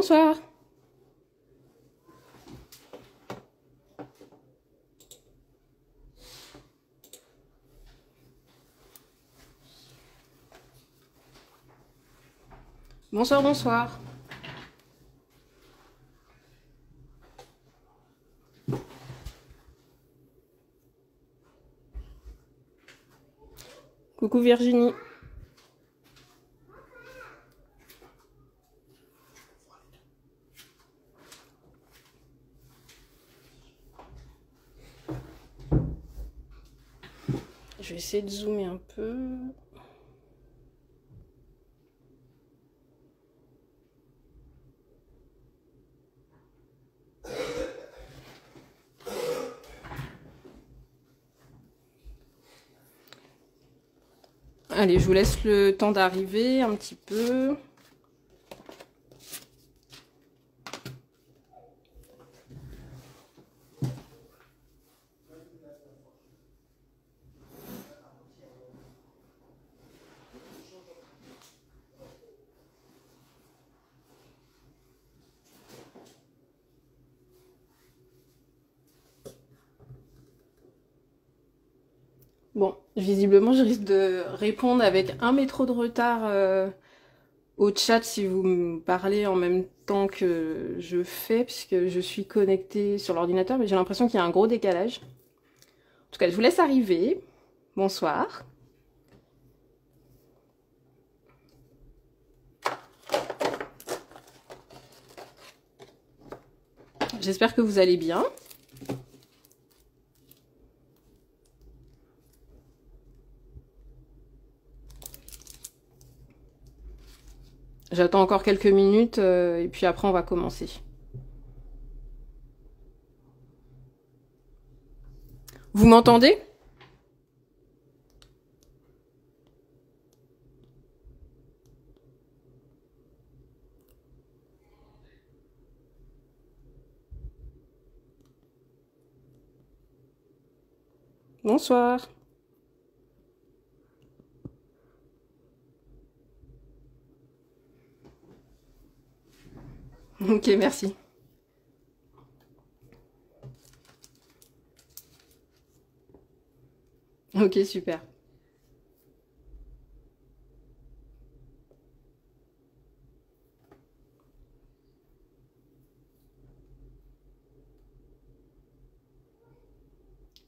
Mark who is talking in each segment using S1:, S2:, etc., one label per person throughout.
S1: Bonsoir. Bonsoir, bonsoir. Coucou Virginie. Je vais essayer de zoomer un peu. Allez, je vous laisse le temps d'arriver un petit peu. Bon, visiblement, je risque de répondre avec un métro de retard au chat si vous me parlez en même temps que je fais, puisque je suis connectée sur l'ordinateur, mais j'ai l'impression qu'il y a un gros décalage. En tout cas, je vous laisse arriver. Bonsoir. J'espère que vous allez bien. J'attends encore quelques minutes et puis après on va commencer. Vous m'entendez ? Bonsoir. Ok, merci. Ok, super.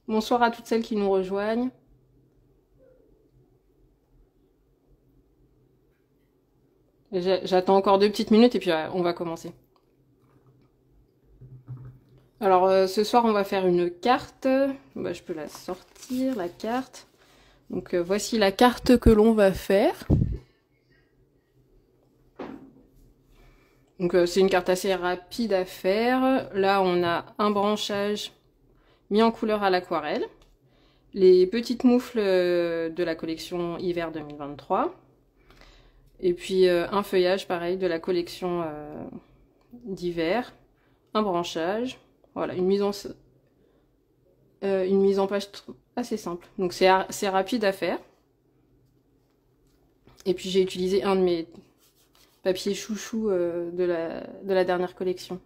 S1: Bonsoir à toutes celles qui nous rejoignent. J'attends encore 2 petites minutes et puis on va commencer. Alors ce soir on va faire une carte. Bah, je peux la sortir, la carte. Donc voici la carte que l'on va faire. Donc c'est une carte assez rapide à faire. Là on a un branchage mis en couleur à l'aquarelle. Les petites moufles de la collection hiver 2023. Et puis un feuillage pareil de la collection d'hiver. Un branchage. Voilà, une mise en page assez simple. Donc c'est rapide à faire. Et puis j'ai utilisé un de mes papiers chouchou de la dernière collection.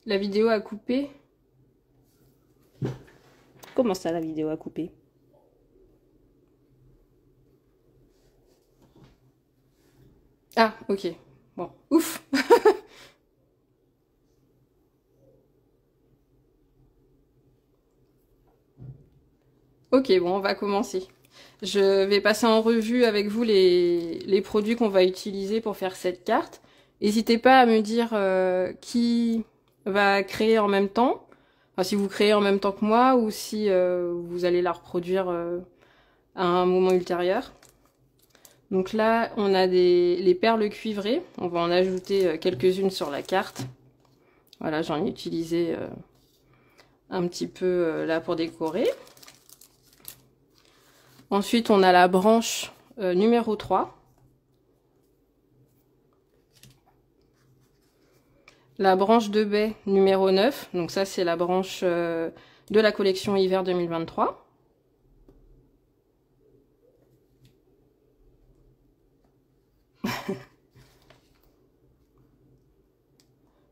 S1: La vidéo a coupé. Comment ça, la vidéo a coupé? Ah, ok. Bon, ouf. Ok, bon, on va commencer. Je vais passer en revue avec vous les produits qu'on va utiliser pour faire cette carte. N'hésitez pas à me dire qui va créer en même temps. Enfin, si vous créez en même temps que moi ou si vous allez la reproduire à un moment ultérieur. Donc là, on a les perles cuivrées. On va en ajouter quelques-unes sur la carte. Voilà, j'en ai utilisé un petit peu là pour décorer. Ensuite, on a la branche numéro 3. la branche de baie numéro 9. Donc ça, c'est la branche de la collection hiver 2023.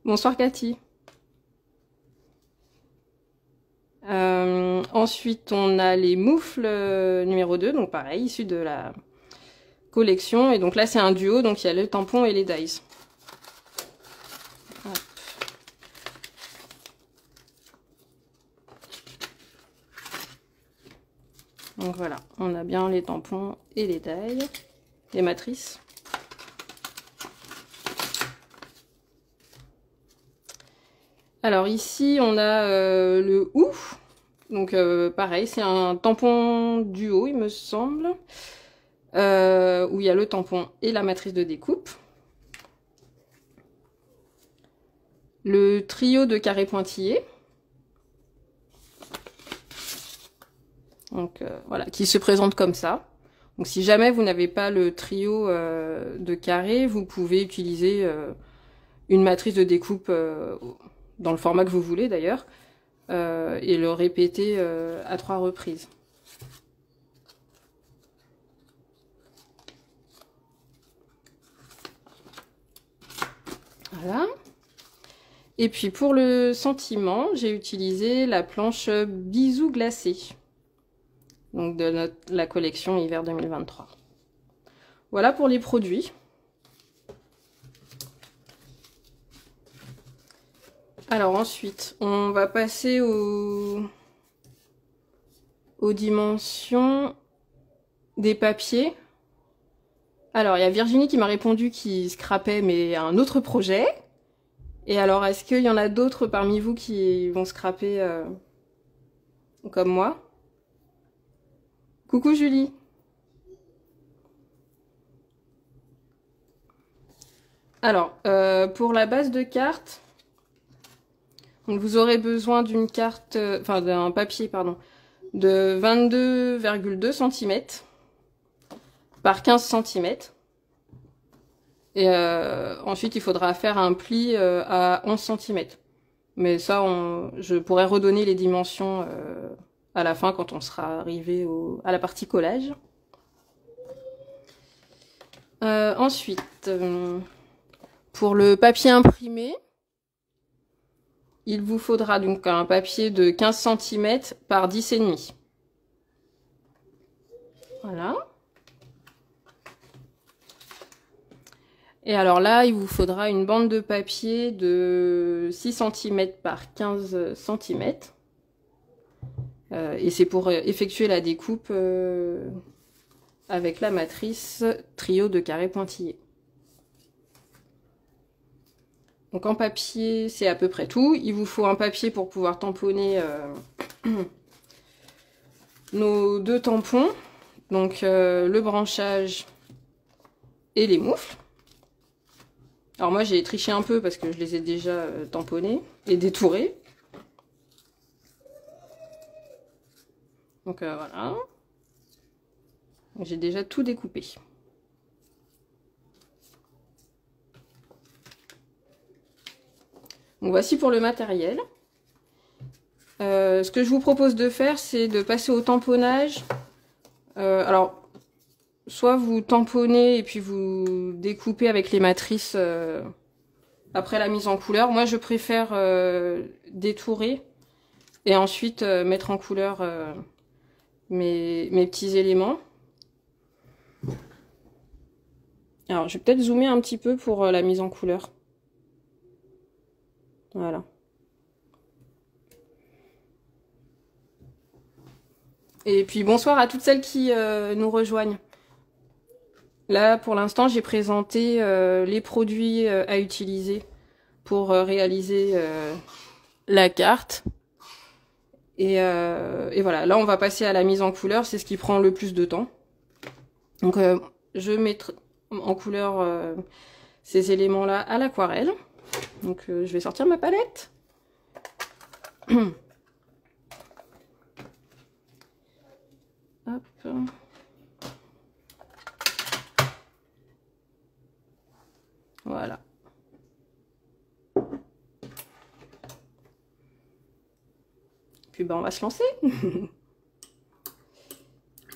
S1: Bonsoir Cathy. Ensuite, on a les moufles numéro 2, donc pareil, issus de la collection. Et donc là, c'est un duo, donc il y a le tampon et les dies. Hop. Donc voilà, on a bien les tampons et les dies, les matrices. Alors ici, on a le ouf. Donc pareil, c'est un tampon duo, il me semble, où il y a le tampon et la matrice de découpe. Le trio de carrés pointillés. Donc voilà, qui se présente comme ça. Donc si jamais vous n'avez pas le trio de carrés, vous pouvez utiliser une matrice de découpe dans le format que vous voulez d'ailleurs, et le répéter à 3 reprises. Voilà. Et puis pour le sentiment, j'ai utilisé la planche Bisous glacés, donc de la collection hiver 2023. Voilà pour les produits. Alors ensuite, on va passer aux dimensions des papiers. Alors, il y a Virginie qui m'a répondu qu'il scrapait, mais un autre projet. Et alors, est-ce qu'il y en a d'autres parmi vous qui vont scraper comme moi? Coucou Julie. Alors, pour la base de carte, donc vous aurez besoin d'une carte, enfin d'un papier, pardon, de 22,2 cm par 15 cm. Et ensuite, il faudra faire un pli à 11 cm. Mais ça, je pourrais redonner les dimensions à la fin quand on sera arrivé à la partie collage. Ensuite, pour le papier imprimé, il vous faudra donc un papier de 15 cm par 10,5. Voilà. Et alors là, il vous faudra une bande de papier de 6 cm par 15 cm. Et c'est pour effectuer la découpe avec la matrice trio de carrés pointillés. Donc en papier, c'est à peu près tout. Il vous faut un papier pour pouvoir tamponner nos 2 tampons. Donc le branchage et les moufles. Alors moi j'ai triché un peu parce que je les ai déjà tamponnés et détourés. Donc voilà. J'ai déjà tout découpé. Donc voici pour le matériel. Ce que je vous propose de faire, c'est de passer au tamponnage. Alors, soit vous tamponnez et puis vous découpez avec les matrices après la mise en couleur. Moi, je préfère détourer et ensuite mettre en couleur mes petits éléments. Alors, je vais peut-être zoomer un petit peu pour la mise en couleur. Voilà. Et puis bonsoir à toutes celles qui nous rejoignent. Là, pour l'instant, j'ai présenté les produits à utiliser pour réaliser la carte. Et voilà, là, on va passer à la mise en couleur. C'est ce qui prend le plus de temps. Donc, je mettrai en couleur ces éléments-là à l'aquarelle. Donc, je vais sortir ma palette. Hop. Voilà. Puis ben on va se lancer.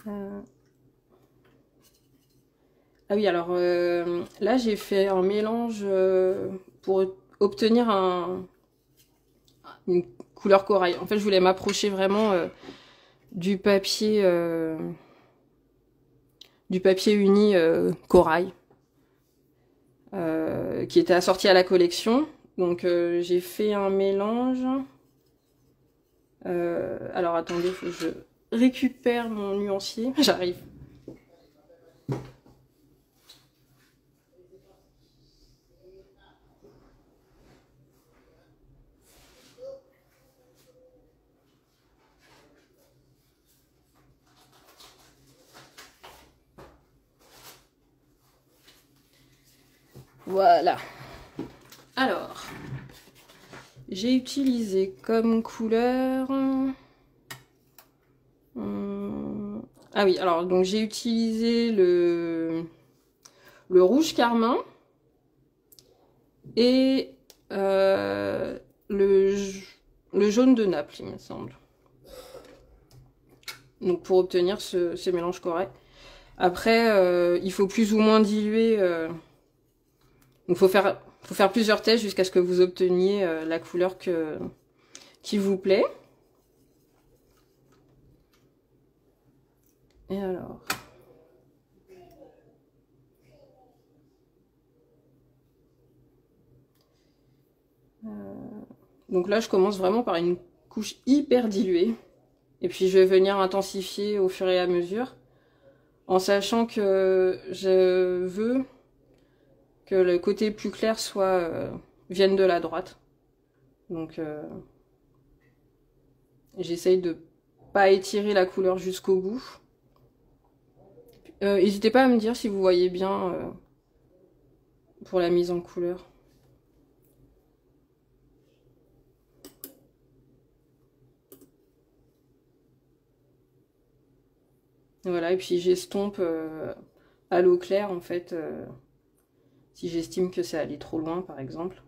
S1: Ah oui, alors là j'ai fait un mélange pour obtenir une couleur corail. En fait, je voulais m'approcher vraiment du papier uni corail qui était assorti à la collection. Donc j'ai fait un mélange. Alors attendez, il faut que je récupère mon nuancier. J'arrive. Voilà. Alors, j'ai utilisé comme couleur... Ah oui, alors donc j'ai utilisé le rouge carmin et le jaune de Naples, il me semble. Donc pour obtenir ce mélange correct. Après, il faut plus ou moins diluer. Donc faut faire plusieurs tests jusqu'à ce que vous obteniez la couleur qui vous plaît. Et alors... Donc là, je commence vraiment par une couche hyper diluée. Et puis je vais venir intensifier au fur et à mesure. En sachant que je veux que le côté plus clair vienne de la droite. Donc j'essaye de pas étirer la couleur jusqu'au bout. N'hésitez pas à me dire si vous voyez bien pour la mise en couleur. Voilà, et puis j'estompe à l'eau claire en fait, si j'estime que c'est allé trop loin par exemple.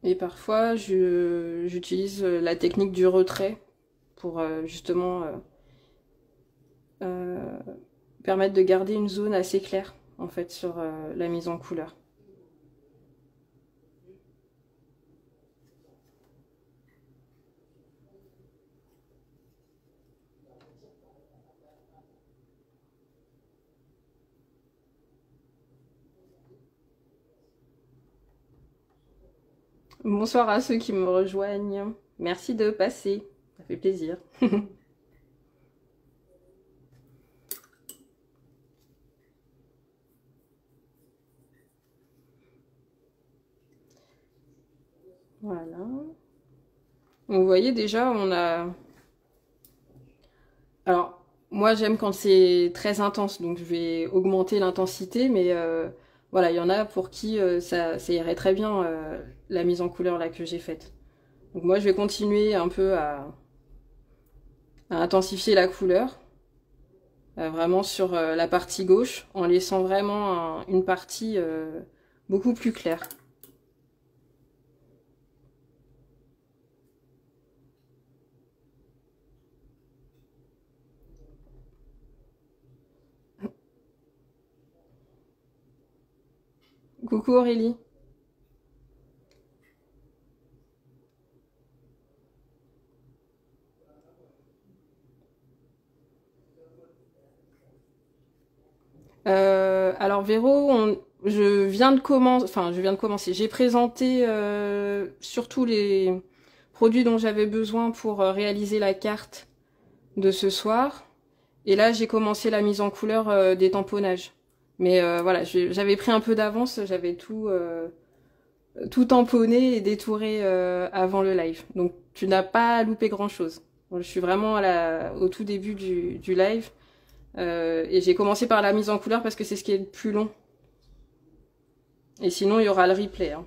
S1: Et parfois, j'utilise la technique du retrait pour justement permettre de garder une zone assez claire en fait sur la mise en couleur. Bonsoir à ceux qui me rejoignent. Merci de passer, ça fait plaisir. Voilà. Vous voyez déjà, on a... Alors, moi j'aime quand c'est très intense, donc je vais augmenter l'intensité, mais voilà, il y en a pour qui ça irait très bien la mise en couleur là que j'ai faite. Donc moi je vais continuer un peu à intensifier la couleur, vraiment sur la partie gauche, en laissant vraiment une partie beaucoup plus claire. Coucou Aurélie. Alors Véro, je viens de commencer. J'ai présenté surtout les produits dont j'avais besoin pour réaliser la carte de ce soir. Et là, j'ai commencé la mise en couleur des tamponnages. Mais voilà, j'avais pris un peu d'avance, j'avais tout tamponné et détouré avant le live. Donc tu n'as pas loupé grand-chose. Je suis vraiment au tout début du live. Et j'ai commencé par la mise en couleur parce que c'est ce qui est le plus long. Et sinon, il y aura le replay, hein.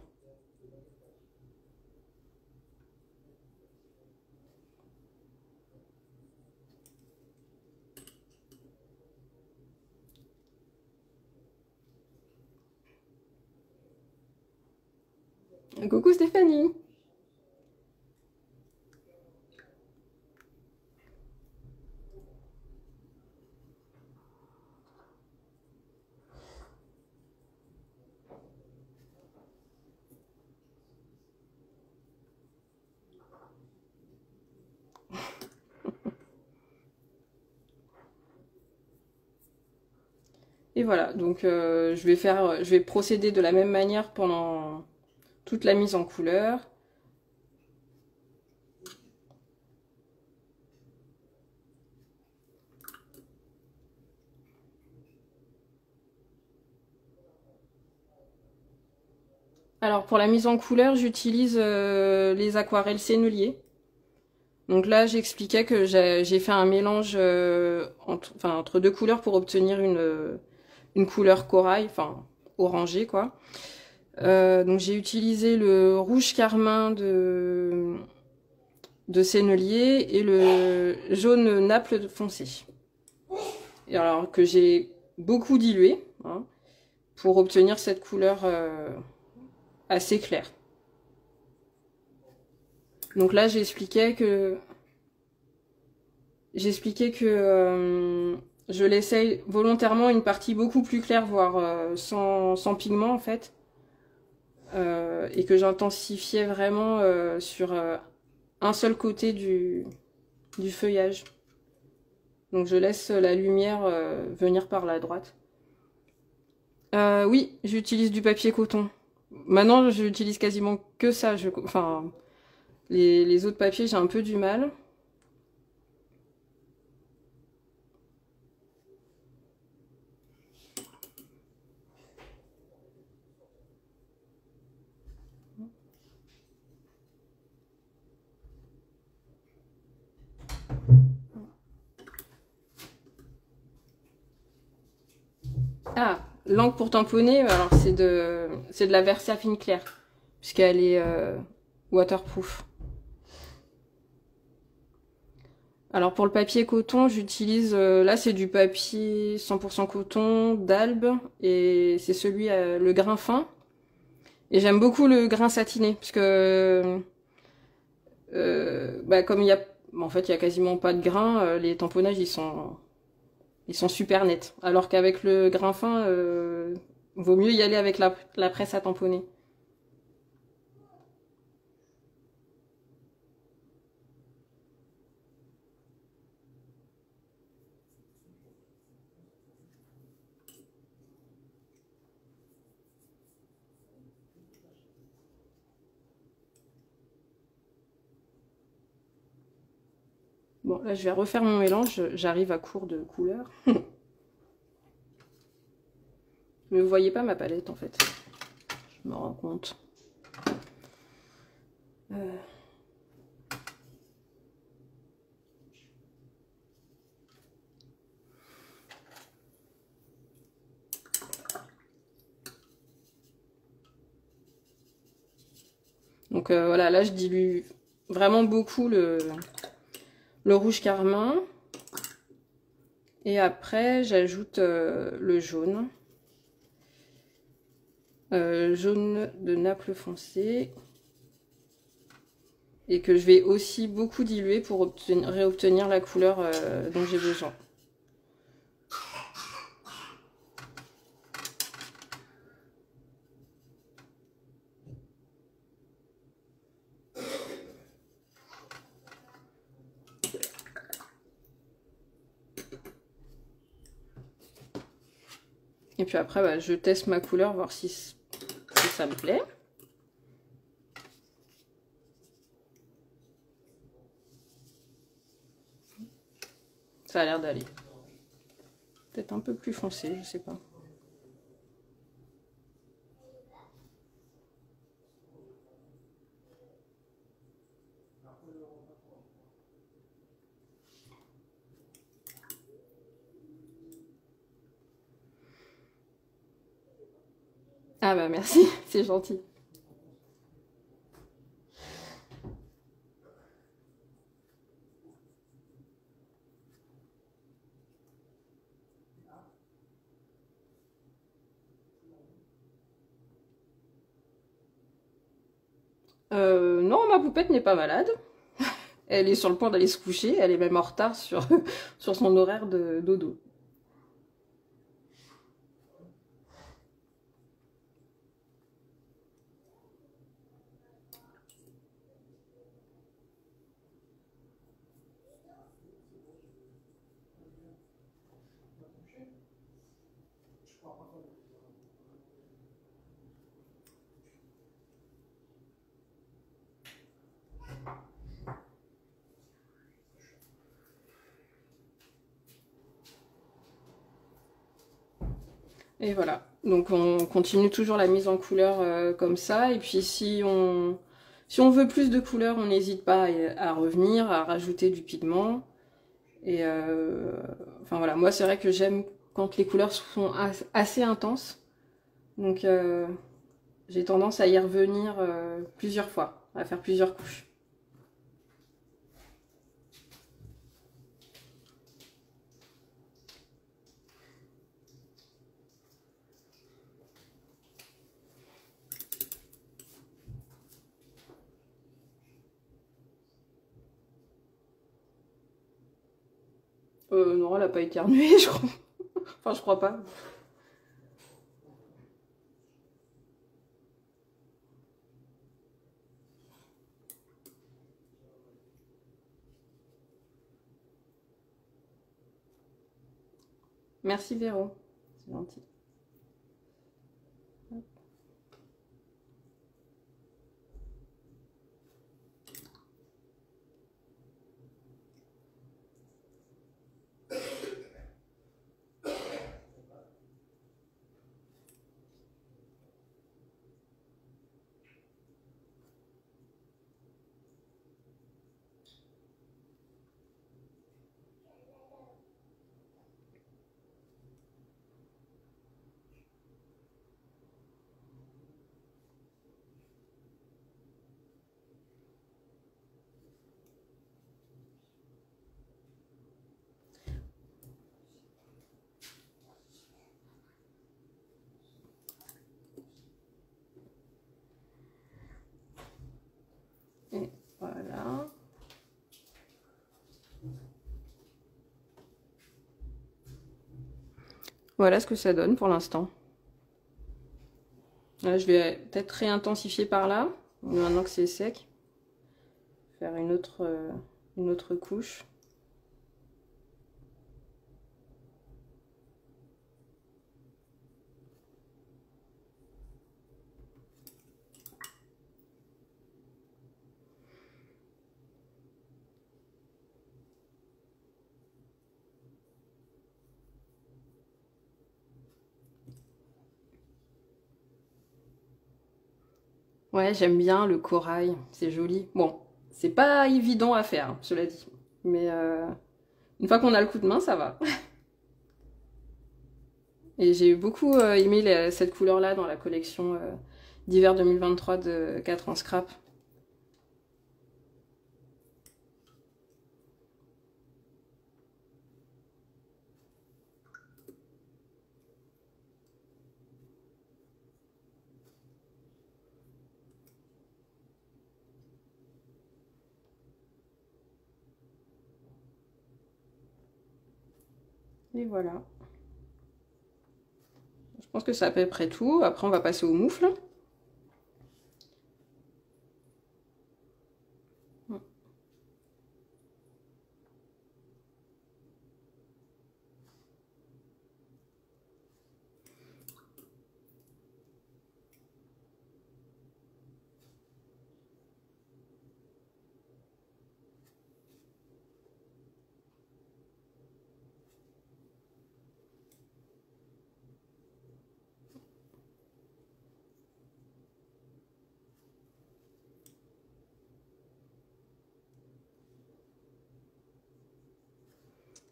S1: Coucou Stéphanie. Et voilà, donc je vais procéder de la même manière pendant toute la mise en couleur. Alors pour la mise en couleur, j'utilise les aquarelles sennelier. Donc là, j'expliquais que j'ai fait un mélange entre deux couleurs pour obtenir une couleur corail, enfin orangée quoi. Donc j'ai utilisé le rouge carmin de sennelier et le jaune Naples foncé. Et alors que j'ai beaucoup dilué, hein, pour obtenir cette couleur assez claire. Donc là j'expliquais que je laissais volontairement une partie beaucoup plus claire, voire sans pigment en fait, et que j'intensifiais vraiment sur un seul côté du feuillage. Donc je laisse la lumière venir par la droite. Oui, j'utilise du papier coton. Maintenant, j'utilise quasiment que ça. Enfin, les autres papiers, j'ai un peu du mal. Ah, l'encre pour tamponner, alors c'est de la Versafine claire, puisqu'elle est waterproof. Alors pour le papier coton, j'utilise, là c'est du papier 100% coton d'Albe, et c'est celui le grain fin. Et j'aime beaucoup le grain satiné, parce que comme en fait il y a quasiment pas de grain, les tamponnages ils sont super nets. Alors qu'avec le grain fin, vaut mieux y aller avec la presse à tamponner. Bon, là je vais refaire mon mélange, j'arrive à court de couleurs. Mais vous voyez pas ma palette en fait, je me rends compte. Donc voilà, là je dilue vraiment beaucoup le rouge carmin. Et après j'ajoute le jaune. Jaune de Naples foncé. Et que je vais aussi beaucoup diluer pour réobtenir la couleur dont j'ai besoin. Et puis après, bah, je teste ma couleur, voir si ça me plaît. Ça a l'air d'aller. Peut-être un peu plus foncé, je sais pas. Ah bah merci, c'est gentil. Non, ma poupette n'est pas malade. Elle est sur le point d'aller se coucher, elle est même en retard sur, sur son horaire de dodo. Et voilà. Donc on continue toujours la mise en couleur comme ça. Et puis si on veut plus de couleurs, on n'hésite pas à revenir, à rajouter du pigment. Et enfin voilà, moi c'est vrai que j'aime quand les couleurs sont assez intenses. Donc j'ai tendance à y revenir plusieurs fois, à faire plusieurs couches. Non, elle a pas éternué, je crois. Enfin, je crois pas. Merci Véro, c'est gentil. Et voilà. Voilà ce que ça donne pour l'instant. Là, je vais peut-être réintensifier par là, maintenant que c'est sec. Faire une autre couche. Ouais, j'aime bien le corail, c'est joli. Bon, c'est pas évident à faire, hein, cela dit. Mais une fois qu'on a le coup de main, ça va. Et j'ai beaucoup aimé cette couleur-là dans la collection d'hiver 2023 de 4 en scrap. Et voilà. Je pense que c'est à peu près tout. Après, on va passer au moufle.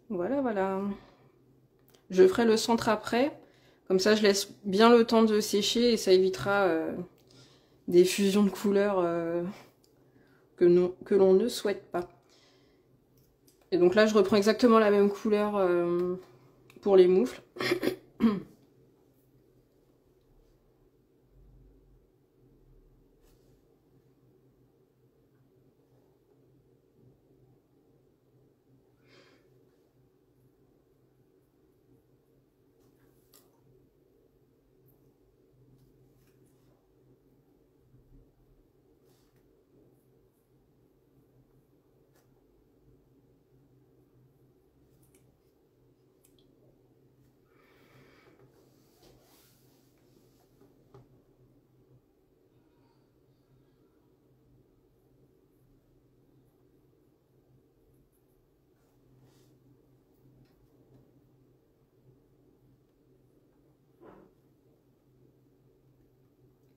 S1: Voilà, voilà. Je ferai le centre après. Comme ça, je laisse bien le temps de sécher et ça évitera des fusions de couleurs que l'on ne souhaite pas. Et donc là, je reprends exactement la même couleur pour les moufles.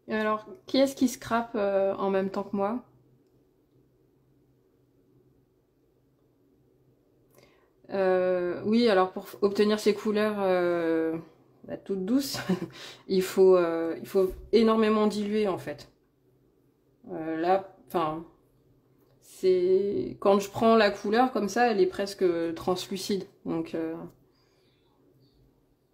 S1: Et alors, qui est-ce qui scrape en même temps que moi? Oui, alors pour obtenir ces couleurs toutes douces, il faut énormément diluer en fait. Là, enfin, c'est quand je prends la couleur comme ça, elle est presque translucide. Donc,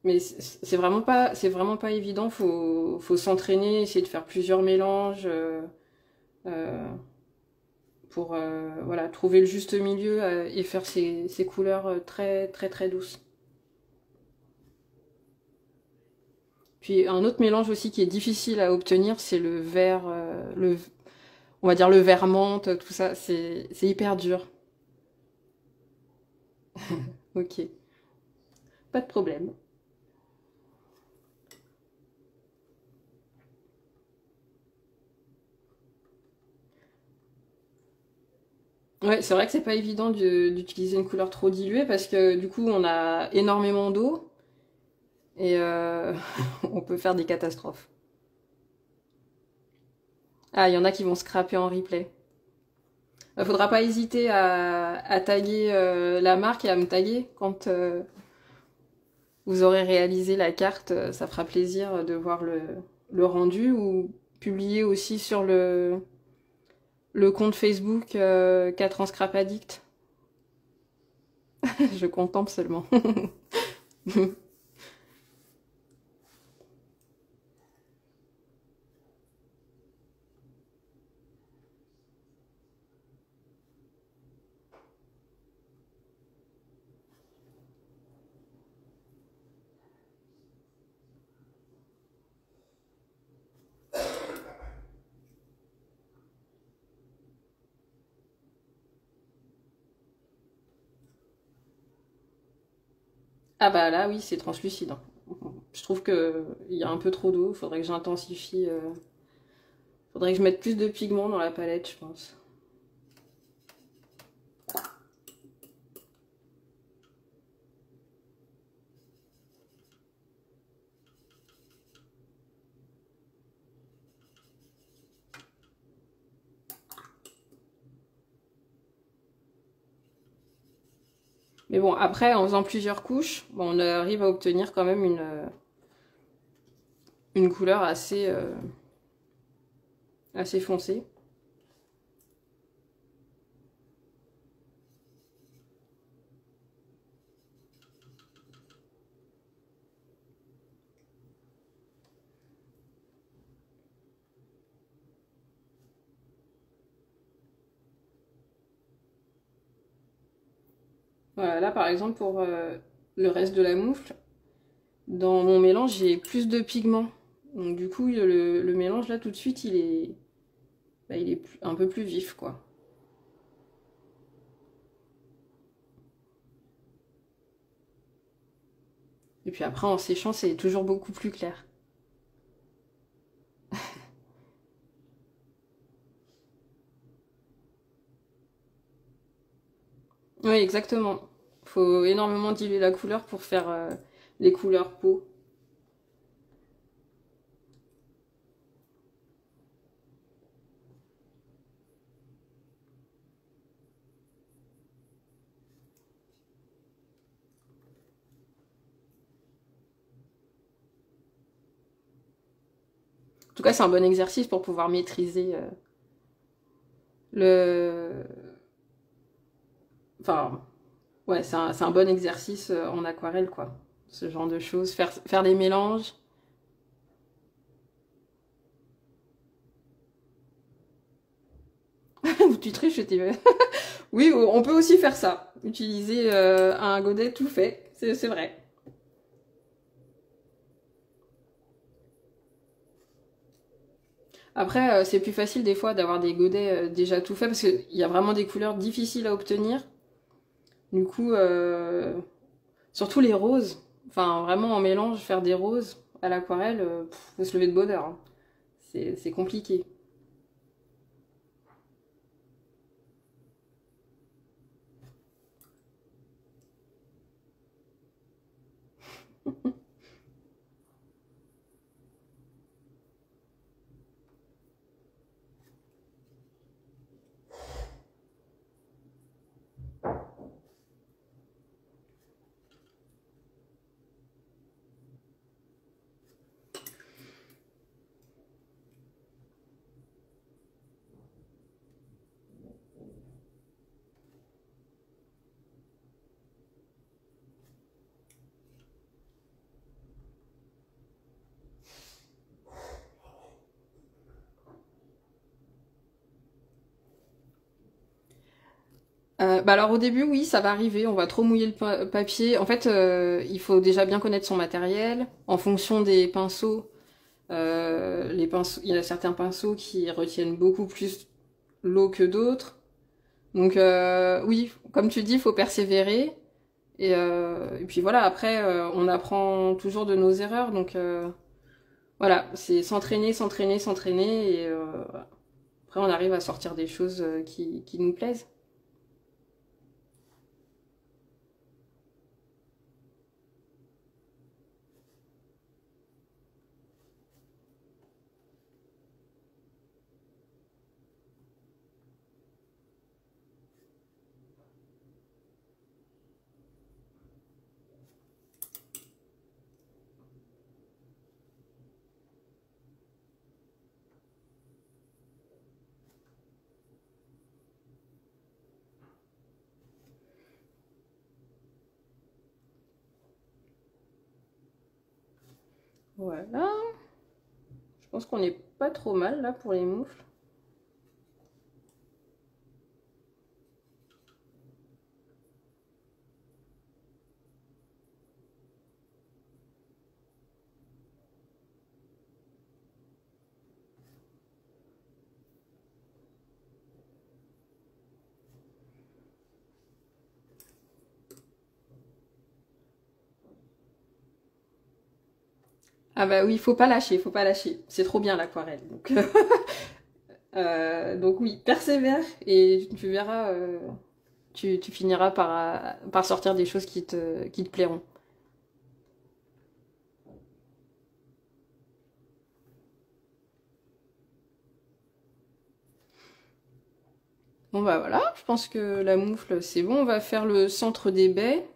S1: mais c'est vraiment pas évident. Faut s'entraîner, essayer de faire plusieurs mélanges euh, pour voilà trouver le juste milieu et faire ces couleurs très très très douces. Puis un autre mélange aussi qui est difficile à obtenir, c'est le vert, on va dire le vert menthe, tout ça, c'est hyper dur. Ok, pas de problème. Ouais, c'est vrai que c'est pas évident d'utiliser une couleur trop diluée parce que du coup on a énormément d'eau et on peut faire des catastrophes. Ah, il y en a qui vont scraper en replay. Faudra pas hésiter à taguer la marque et à me taguer quand vous aurez réalisé la carte. Ça fera plaisir de voir le rendu ou publier aussi sur le compte Facebook 4 ans Scrap Addict. Je contemple seulement. Ah bah là oui, c'est translucide, hein. Je trouve que il y a un peu trop d'eau, faudrait que j'intensifie, faudrait que je mette plus de pigments dans la palette, je pense. Mais bon, après, en faisant plusieurs couches, bon, on arrive à obtenir quand même une couleur assez foncée. Voilà, là par exemple pour le reste de la moufle, dans mon mélange j'ai plus de pigments. Donc du coup le mélange là tout de suite il est un peu plus vif quoi. Et puis après en séchant c'est toujours beaucoup plus clair. Oui exactement. Faut énormément diluer la couleur pour faire les couleurs peau. En tout cas, c'est un bon exercice pour pouvoir maîtriser le... Enfin, ouais, c'est un bon exercice en aquarelle, quoi. Ce genre de choses, faire des mélanges. Tu triches, je t'ai... Oui, on peut aussi faire ça. Utiliser un godet tout fait, c'est vrai. Après, c'est plus facile des fois d'avoir des godets déjà tout faits parce qu'il y a vraiment des couleurs difficiles à obtenir. Du coup, surtout les roses. Enfin, vraiment en mélange, faire des roses à l'aquarelle, faut se lever de bonne heure, hein. C'est compliqué. Bah alors au début, oui, ça va arriver, on va trop mouiller le papier. En fait, il faut déjà bien connaître son matériel. En fonction des pinceaux, les pinceaux, il y a certains pinceaux qui retiennent beaucoup plus l'eau que d'autres. Donc oui, comme tu dis, il faut persévérer. Et puis voilà, après, on apprend toujours de nos erreurs. Donc voilà, c'est s'entraîner, s'entraîner, s'entraîner. Et après, on arrive à sortir des choses qui nous plaisent. Voilà, je pense qu'on n'est pas trop mal là pour les moufles. Ah bah oui, faut pas lâcher, faut pas lâcher. C'est trop bien l'aquarelle. Donc oui, persévère et tu verras, tu finiras par sortir des choses qui te plairont. Bon bah voilà, je pense que la moufle c'est bon, on va faire le centre des baies.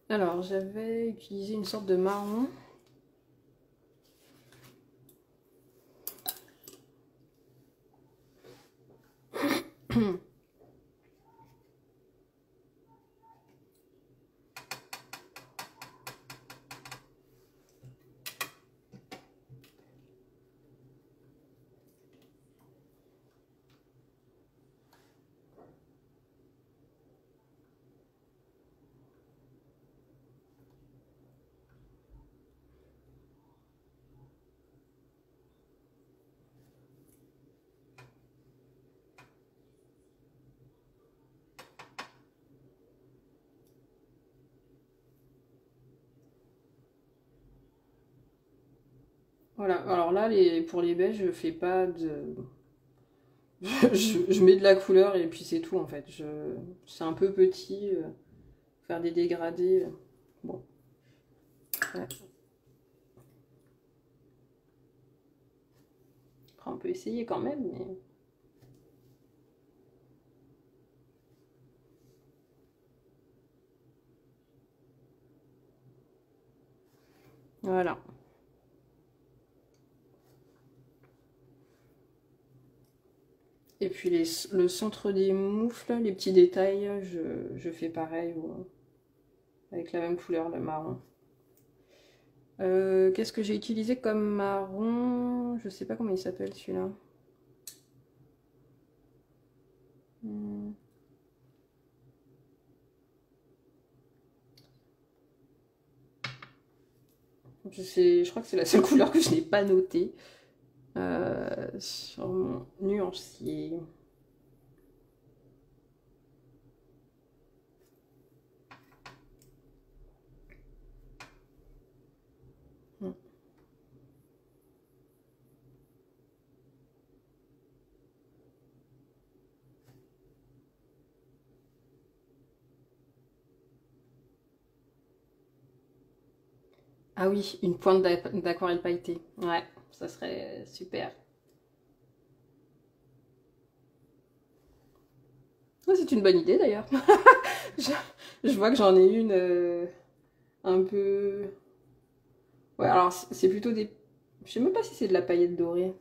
S1: Alors j'avais utilisé une sorte de marron. Voilà, alors là pour les baies je fais pas de... je mets de la couleur et puis c'est tout en fait. C'est un peu petit, faire des dégradés. Bon, ouais. Après, on peut essayer quand même, mais... Voilà. Et puis le centre des moufles, les petits détails, je fais pareil avec la même couleur, le marron. Qu'est-ce que j'ai utilisé comme marron? Je sais pas comment il s'appelle celui-là. Je crois que c'est la seule couleur que je n'ai pas notée sur mon nuancier. Ah oui, une pointe d'aquarelle pailletée. Ouais, ça serait super. Oh, c'est une bonne idée d'ailleurs. je, je vois que j'en ai une un peu... Ouais, alors c'est plutôt des... Je sais même pas si c'est de la paillette dorée.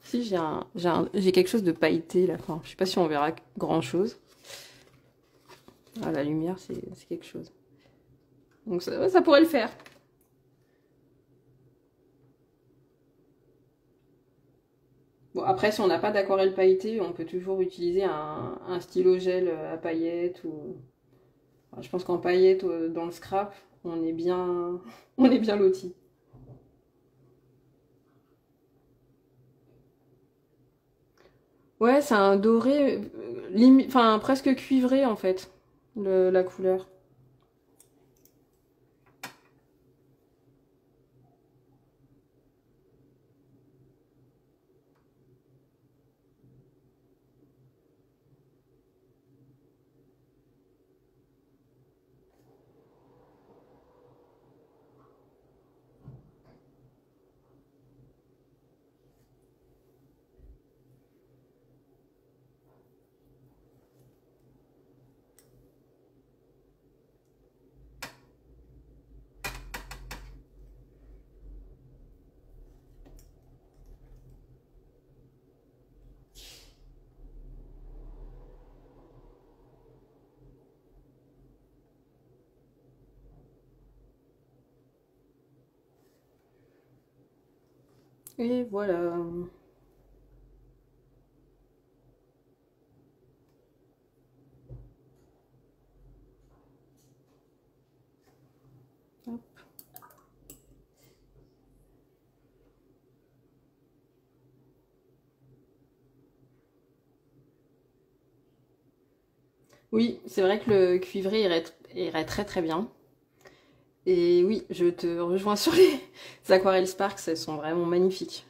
S1: Si, j'ai quelque chose de pailleté là. Enfin, je sais pas si on verra grand-chose. Ah, la lumière, c'est quelque chose. Donc ça pourrait le faire. Bon, après, si on n'a pas d'aquarelle pailletée, on peut toujours utiliser un stylo gel à paillettes ou... Enfin, je pense qu'en paillettes, dans le scrap, on est bien, on est bien loti. Ouais, c'est un doré, enfin presque cuivré en fait, la couleur. Et voilà. Hop. Oui, c'est vrai que le cuivré irait très très bien. Et oui, je te rejoins sur les aquarelles Sparks, elles sont vraiment magnifiques.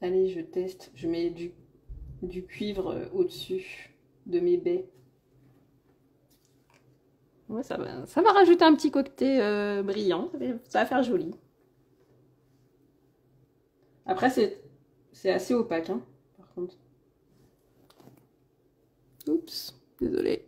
S1: Allez, je teste, je mets du cuivre au-dessus de mes baies. Ouais, ça va rajouter un petit côté brillant, ça va faire joli. Après, c'est assez opaque, hein, par contre. Oups, désolé.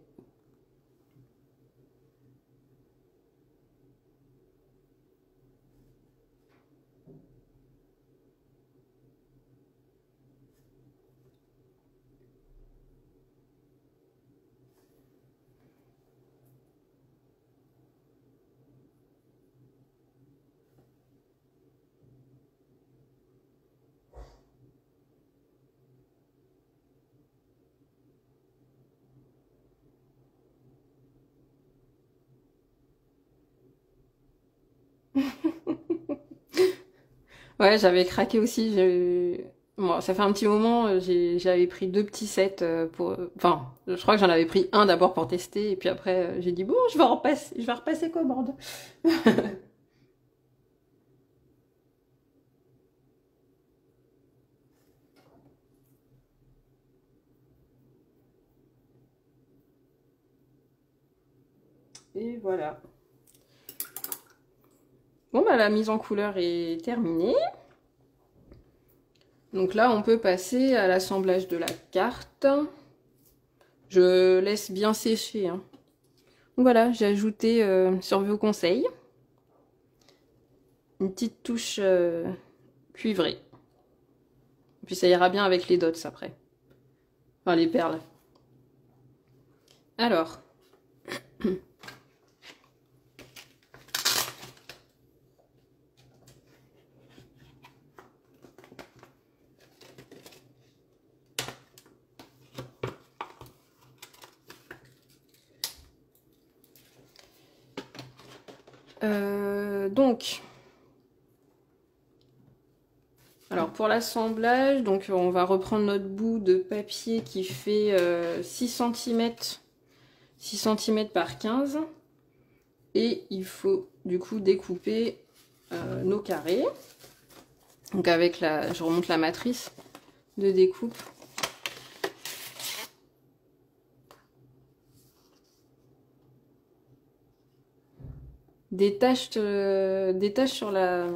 S1: Ouais, j'avais craqué aussi. Bon, ça fait un petit moment, j'avais pris deux petits sets pour... Enfin, je crois que j'en avais pris un d'abord pour tester, et puis après, j'ai dit, bon, je vais repasser commande. Et voilà. Bon, bah la mise en couleur est terminée. Donc là, on peut passer à l'assemblage de la carte. Je laisse bien sécher, hein. Donc voilà, j'ai ajouté sur vos conseils une petite touche cuivrée. Puis ça ira bien avec les dots après. Enfin, les perles. Alors. Donc. Alors pour l'assemblage, donc on va reprendre notre bout de papier qui fait 6 cm par 15. Et il faut du coup découper nos carrés. Donc avec je remonte la matrice de découpe. Des taches sur la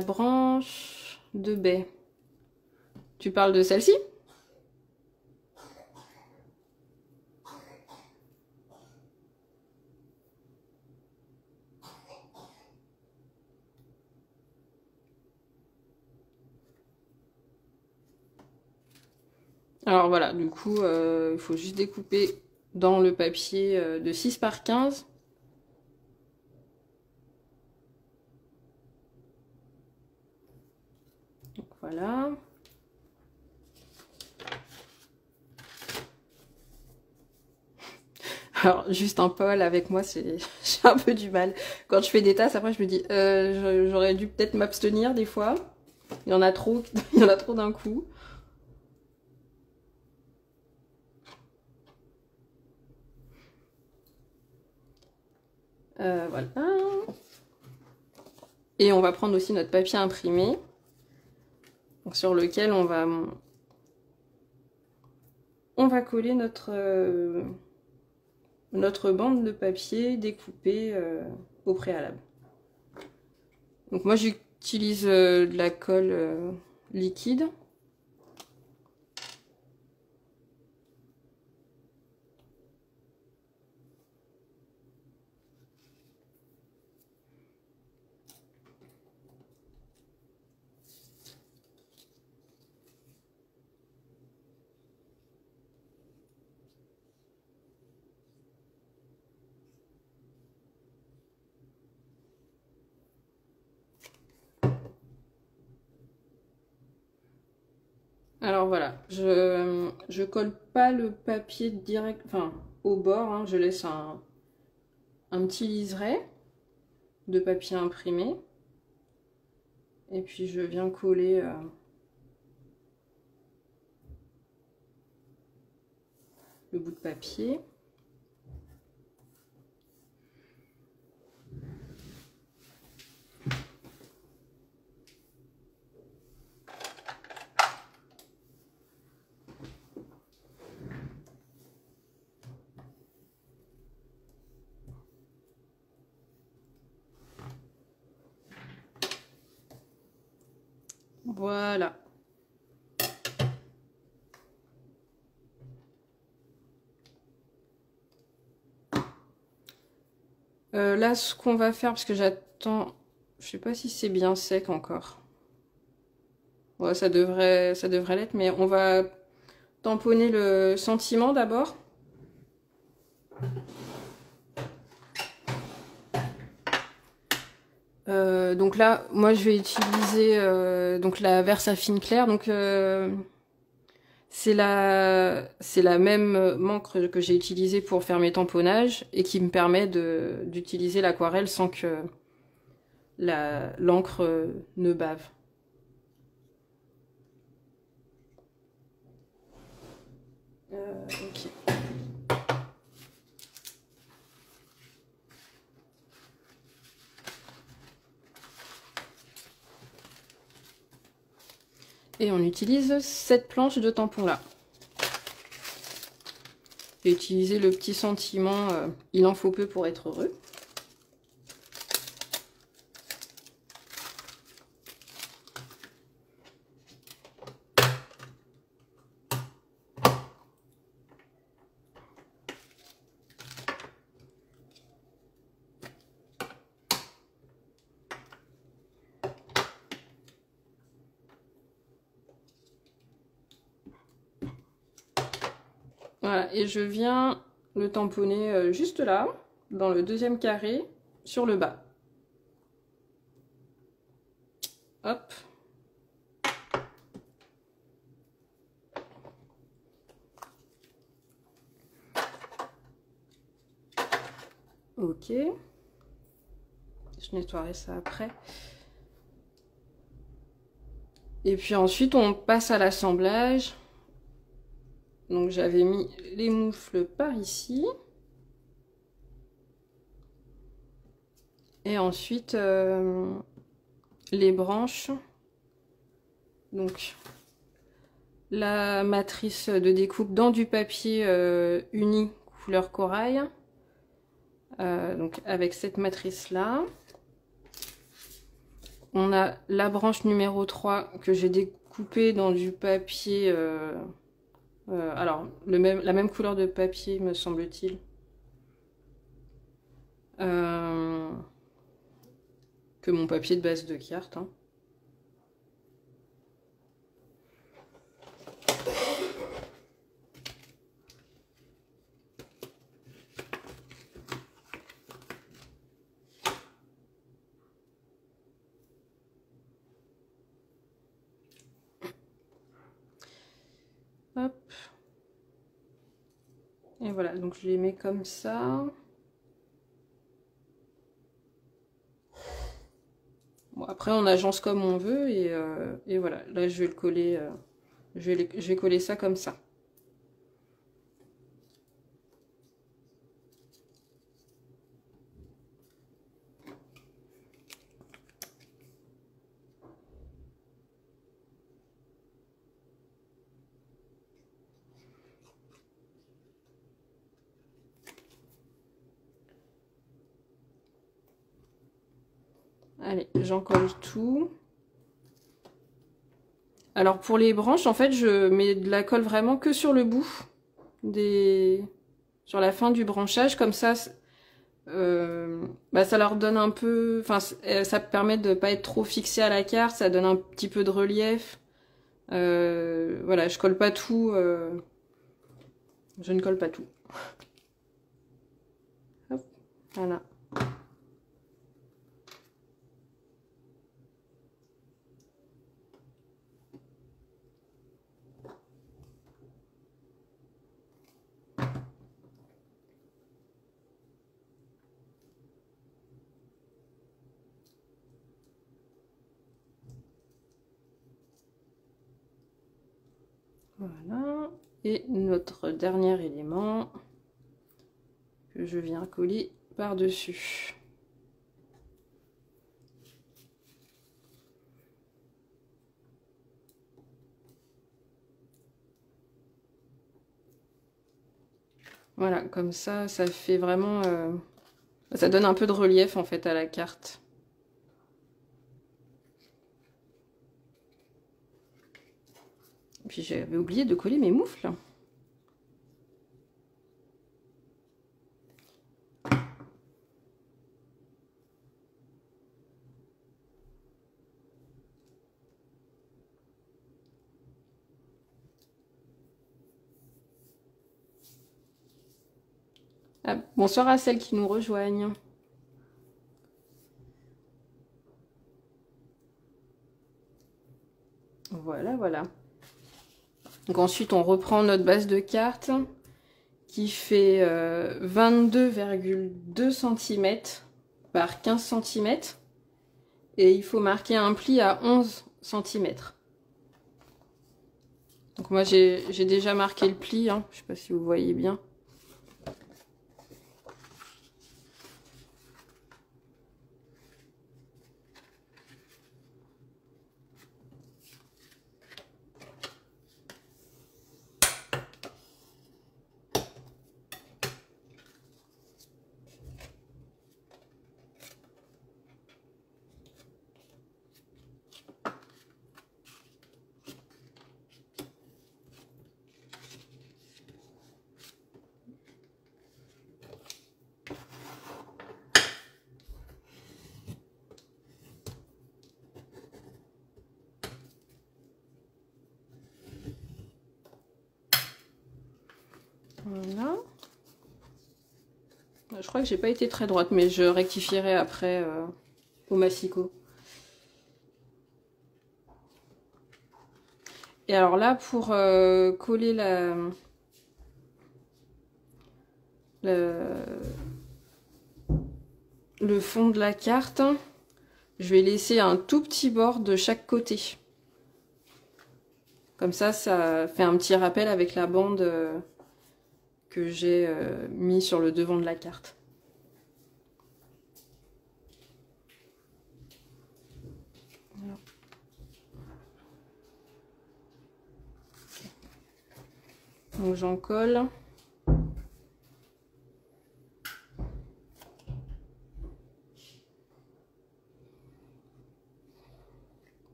S1: branche de baie. Tu parles de celle-ci? Alors voilà, du coup, il faut juste découper dans le papier de 6 par 15. Donc voilà. Alors, juste un poil avec moi, j'ai un peu du mal. Quand je fais des tasses, après, je me dis, j'aurais dû peut-être m'abstenir des fois. Il y en a trop, il y en a trop d'un coup. Voilà. Et on va prendre aussi notre papier imprimé, sur lequel on va coller notre bande de papier découpée au préalable. Donc moi j'utilise de la colle liquide. Alors voilà, je colle pas le papier direct, enfin au bord, hein, je laisse un petit liseré de papier imprimé. Et puis je viens coller le bout de papier. Voilà. Là, ce qu'on va faire, parce que j'attends, je sais pas si c'est bien sec encore. Ouais, ça devrait l'être, mais on va tamponner le sentiment d'abord. Donc là, moi je vais utiliser donc la Versafine claire. Donc c'est la même encre que j'ai utilisée pour faire mes tamponnages et qui me permet d'utiliser l'aquarelle sans que l'encre ne bave. Ok. Et on utilise cette planche de tampon là. J'ai utilisé le petit sentiment il en faut peu pour être heureux. Voilà, et je viens le tamponner juste là, dans le deuxième carré, sur le bas. Hop. Ok. Je nettoierai ça après. Et puis ensuite, on passe à l'assemblage. Donc j'avais mis les moufles par ici. Et ensuite, les branches. Donc, la matrice de découpe dans du papier uni couleur corail. Donc avec cette matrice-là. On a la branche numéro 3 que j'ai découpée dans du papier... alors, la même couleur de papier, me semble-t-il. Que mon papier de base de carte. Hein. Hop. Et voilà, donc je les mets comme ça. Bon, après, on agence comme on veut et voilà. Là, je vais le coller. Je vais coller ça comme ça. Allez, j'en colle tout. Alors pour les branches, en fait, je mets de la colle vraiment que sur le bout, sur la fin du branchage, comme ça, ça leur donne un peu, enfin, ça permet de pas être trop fixé à la carte, ça donne un petit peu de relief. Voilà, je colle pas tout, je ne colle pas tout. Hop, voilà. Voilà, et notre dernier élément que je viens coller par-dessus. Voilà, comme ça fait vraiment... ça donne un peu de relief en fait à la carte. Puis j'avais oublié de coller mes moufles. Ah, bonsoir à celles qui nous rejoignent. Voilà, voilà. Donc ensuite, on reprend notre base de carte qui fait 22,2 cm par 15 cm. Et il faut marquer un pli à 11 cm. Donc moi, j'ai déjà marqué le pli. Hein. Je ne sais pas si vous voyez bien. Je crois que j'ai pas été très droite, mais je rectifierai après au massicot. Et alors là, pour coller le fond de la carte, je vais laisser un tout petit bord de chaque côté. Comme ça fait un petit rappel avec la bande que j'ai mis sur le devant de la carte. Donc j'en colle.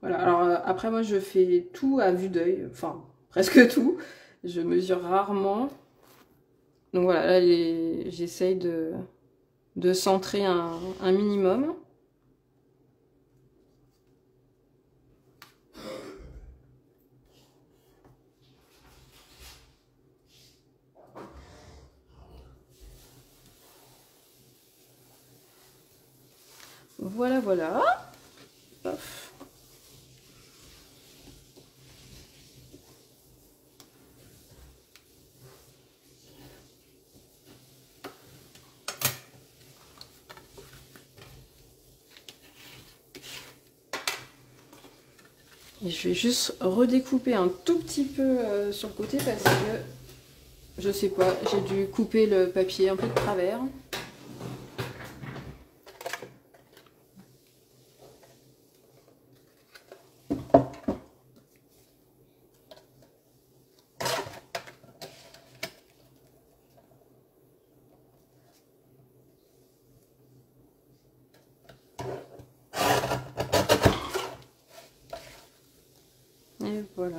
S1: Voilà, alors après moi je fais tout à vue d'œil, enfin presque tout. Je mesure rarement. Donc voilà, là j'essaye de centrer un minimum. Voilà, voilà. Hop. Et je vais juste redécouper un tout petit peu sur le côté parce que, je sais pas, j'ai dû couper le papier un peu de travers. Et voilà.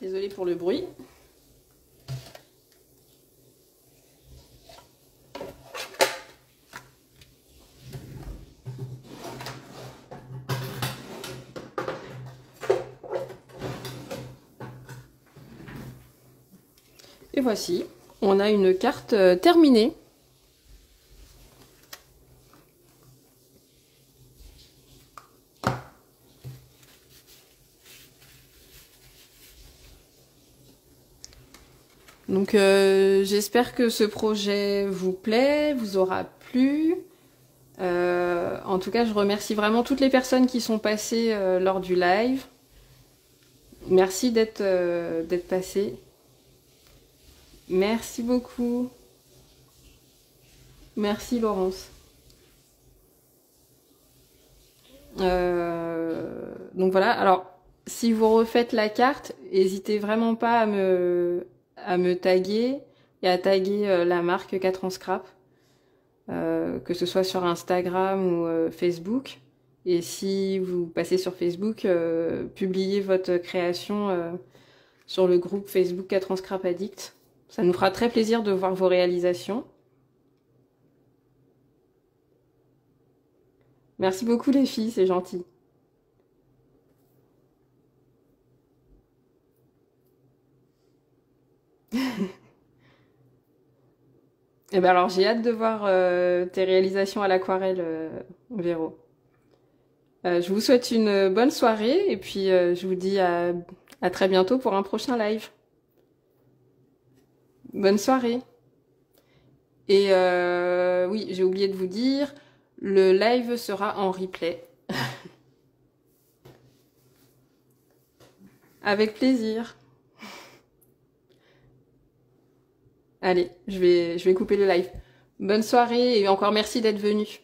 S1: Désolée pour le bruit. Et voici, on a une carte terminée. Donc j'espère que ce projet vous plaît, vous aura plu. En tout cas, je remercie vraiment toutes les personnes qui sont passées lors du live. Merci d'être passées. Merci beaucoup. Merci Laurence. Donc voilà, alors si vous refaites la carte, n'hésitez vraiment pas à me taguer et à taguer la marque 4 ans Scrap, que ce soit sur Instagram ou Facebook. Et si vous passez sur Facebook, publiez votre création sur le groupe Facebook 4 ans Scrap Addict. Ça nous fera très plaisir de voir vos réalisations. Merci beaucoup les filles, c'est gentil. Et ben alors j'ai hâte de voir tes réalisations à l'aquarelle, Véro. Je vous souhaite une bonne soirée et puis je vous dis à très bientôt pour un prochain live. Bonne soirée. Et oui, j'ai oublié de vous dire, le live sera en replay. Avec plaisir. Allez, je vais couper le live. Bonne soirée et encore merci d'être venu.